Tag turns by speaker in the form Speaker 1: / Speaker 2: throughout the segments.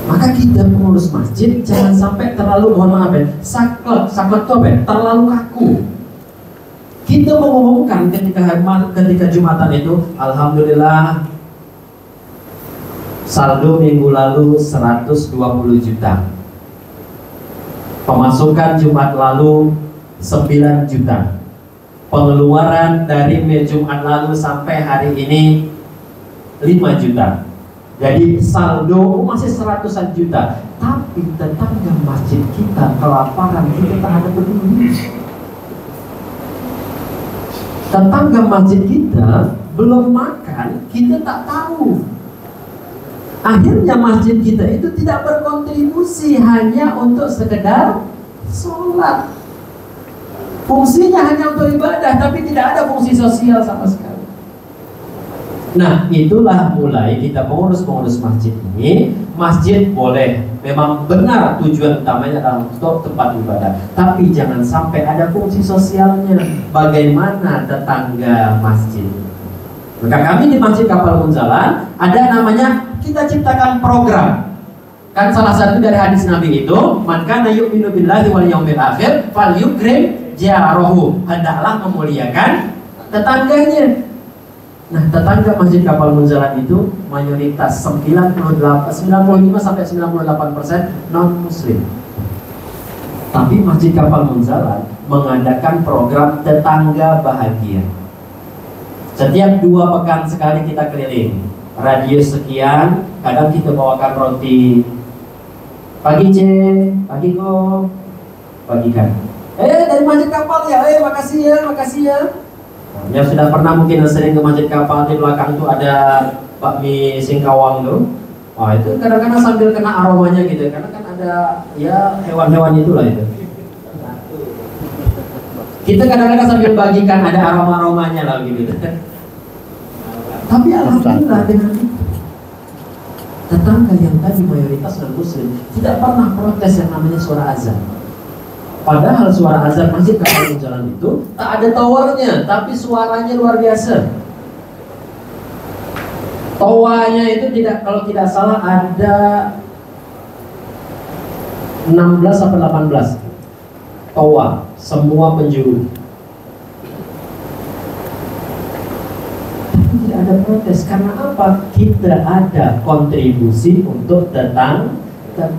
Speaker 1: Maka kita pengurus masjid jangan sampai terlalu, mohon maaf ya, saklek itu apa ya? Terlalu kaku. Kita mengumumkan ketika Jumatan itu, alhamdulillah saldo minggu lalu 120 juta. Pemasukan Jumat lalu 9 juta. Pengeluaran dari Jumat lalu sampai hari ini 5 juta. Jadi saldo masih 100-an juta. Tapi tetangga masjid kita kelaparan, kita tak ada peduli. Tetangga masjid kita belum makan, kita tak tahu. Akhirnya masjid kita itu tidak berkontribusi, hanya untuk sekedar sholat. Fungsinya hanya untuk ibadah, tapi tidak ada fungsi sosial sama sekali. Nah, itulah mulai kita pengurus masjid ini. Masjid boleh, memang benar tujuan utamanya adalah untuk tempat ibadah, tapi jangan sampai ada fungsi sosialnya. Bagaimana tetangga masjid? Maka kami di Masjid Kapal Munzalan ada namanya, kita ciptakan program. Kan salah satu dari hadis Nabi itu, man kana yu'minu billahi wal yaumil akhir falyukrim jarahu. Hendaklah memuliakan tetangganya. Nah, tetangga Masjid Kapal Munzalan itu mayoritas 95 sampai 98% non muslim. Tapi Masjid Kapal Munzalan mengadakan program tetangga bahagia. Setiap 2 pekan sekali kita keliling. Radius sekian, kadang kita bawakan roti. Pagi C, pagi Ko, bagikan. Dari Masjid Kapal ya, makasih ya, makasih ya. Yang sudah pernah mungkin sering ke Masjid Kapal, di belakang itu ada bakmi singkawang tuh. Wah, itu kadang-kadang sambil kena aromanya gitu, karena kan ada ya hewan-hewan itulah itu. Kita kadang-kadang sambil bagikan, ada aroma-aromanya lah gitu. Tapi alhamdulillah dengan itu, tetangga yang tadi mayoritas non muslim tidak pernah protes yang namanya suara azan. Padahal suara azan Masjid Kapal Munzalan itu tak ada towernya, tapi suaranya luar biasa. Towernya itu tidak, kalau tidak salah ada 16 sampai 18 tower, semua penjuru. Tapi tidak ada protes, karena apa? Kita ada kontribusi untuk tetangga.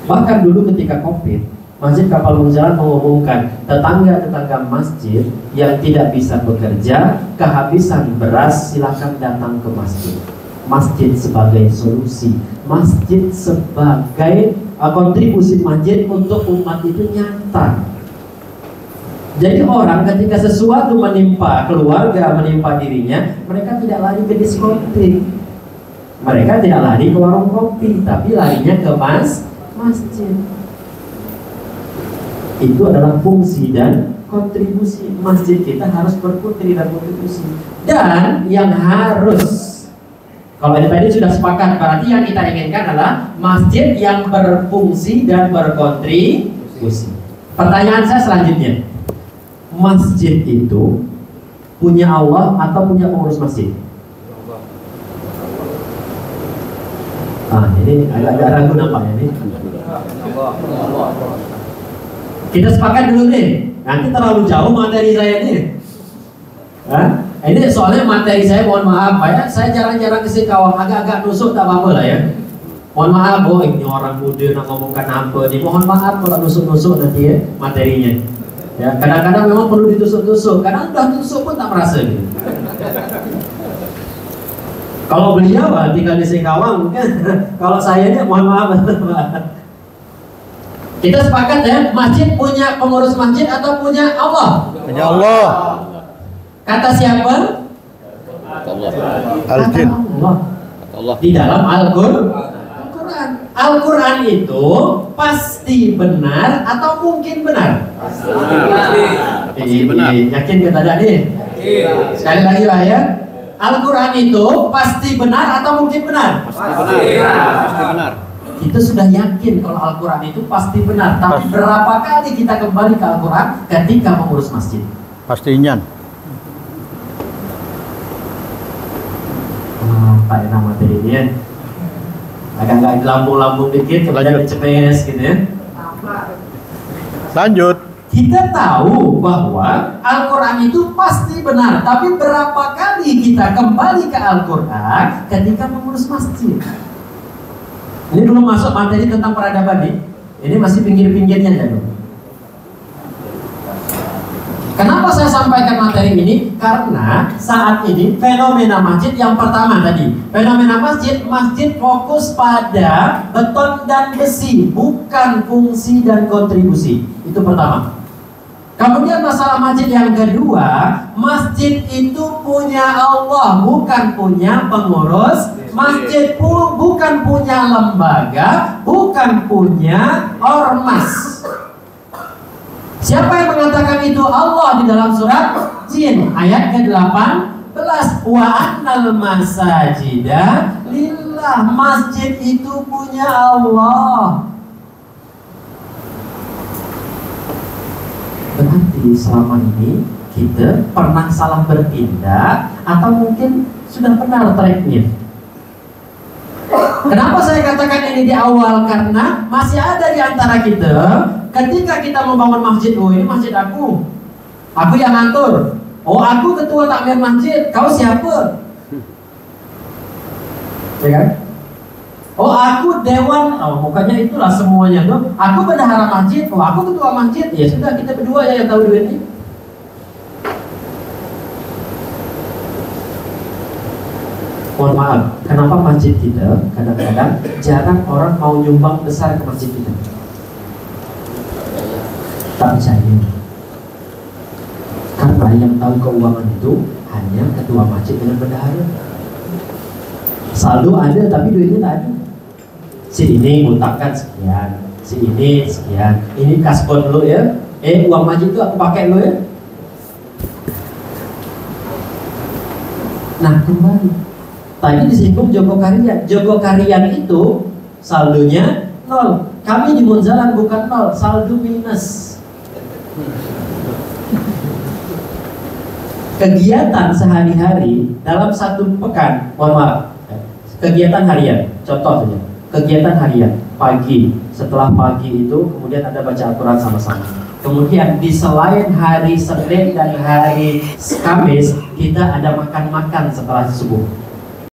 Speaker 1: Bahkan dulu ketika Covid, Masjid Kapal Munzalan mengumumkan tetangga-tetangga masjid yang tidak bisa bekerja, kehabisan beras, silakan datang ke masjid. Masjid sebagai solusi, masjid sebagai kontribusi masjid untuk umat itu nyata. Jadi orang ketika sesuatu menimpa keluarga, menimpa dirinya, mereka tidak lari ke diskotik, mereka tidak lari ke warung kopi, tapi larinya ke masjid. Itu adalah fungsi dan kontribusi. Masjid kita harus berputri dan kontribusi. Dan yang harus, kalau ini tadi sudah sepakat, berarti yang kita inginkan adalah masjid yang berfungsi dan berkontribusi. Pertanyaan saya selanjutnya, masjid itu punya Allah atau punya pengurus masjid? Ini agak ragu nampaknya nih. Kita sepakat dulu nih, nanti terlalu jauh materi saya nih. Ini soalnya materi saya, mohon maaf Pak ya, saya jarang-jarang ke Singkawang, agak-agak nusuk tak apa-apa lah ya. Mohon maaf, ini orang muda nak ngomongkan apa nih, mohon maaf kalau nusuk-nusuk nanti ya materinya. Ya, kadang-kadang memang perlu ditusuk-tusuk, kadang udah tusuk pun tak merasa gitu. Kalau beliau tinggal di Singkawang, kalau saya ini mohon maaf. Kita sepakat ya, masjid punya pengurus masjid atau punya Allah?
Speaker 2: Punya Allah.
Speaker 1: Kata siapa?
Speaker 2: Al-Jin.
Speaker 1: Allah. Di dalam Al-Quran. Al-Quran itu pasti benar atau mungkin benar? Pasti benar. Yakin kita ada nih? Sekali lagi lah ya. Al-Quran itu pasti benar atau mungkin benar?
Speaker 2: Pasti benar. Pasti benar.
Speaker 1: Kita sudah yakin kalau Al-Quran itu pasti benar. Tapi berapa kali kita kembali ke Al-Quran ketika mengurus masjid?
Speaker 2: Pastinya.
Speaker 1: Pak enak materinya. agak lambung-lambung dikit, kemudian dicemes gitu ya.
Speaker 2: Lanjut.
Speaker 1: Kita tahu bahwa Al-Quran itu pasti benar, tapi berapa kali kita kembali ke Al-Quran ketika mengurus masjid? Ini belum masuk materi tentang peradaban nih. Ini masih pinggir-pinggirnya ya, dong. Kenapa saya sampaikan materi ini? Karena saat ini fenomena masjid yang pertama tadi, fenomena masjid fokus pada beton dan besi, bukan fungsi dan kontribusi. Itu pertama. Kemudian masalah masjid yang kedua, masjid itu punya Allah, bukan punya pengurus. Masjid bukan punya lembaga, bukan punya ormas. Siapa yang mengatakan itu? Allah di dalam surat Jin ayat ke-18. Wa annal masajida lillah. Masjid itu punya Allah. Berarti selama ini kita pernah salah berpindah atau mungkin sudah benar tracknya. Kenapa saya katakan ini di awal? Karena masih ada di antara kita, ketika kita membangun masjid, oh ini masjid aku yang ngatur. Oh aku ketua takmir masjid, kau siapa? Ya kan? Oh aku dewan, oh bukannya itulah semuanya tuh. Aku bendahara masjid, oh aku ketua masjid. Ya sudah, kita berdua ya yang tahu duitnya. Mohon maaf, kenapa masjid kita kadang-kadang jarang orang mau nyumbang besar ke masjid kita? Tak percaya. Karena yang tahu keuangan itu hanya ketua masjid dengan bendahara. Saldo ada tapi duitnya tak ada. Si ini ngutangkan sekian, si ini sekian, ini kasbon lo ya. Uang masjid itu aku pakai lo ya. Nah kembali. Tadi disinggung Joko Karian. Joko Karian itu saldonya 0. Kami di Munzalan bukan 0, saldo minus. Kegiatan sehari-hari dalam satu pekan, mohon maaf, kegiatan harian, contoh saja, kegiatan harian pagi, setelah pagi itu kemudian ada baca Al-Quran sama-sama. Kemudian di selain hari Senin dan hari Kamis kita ada makan-makan setelah subuh.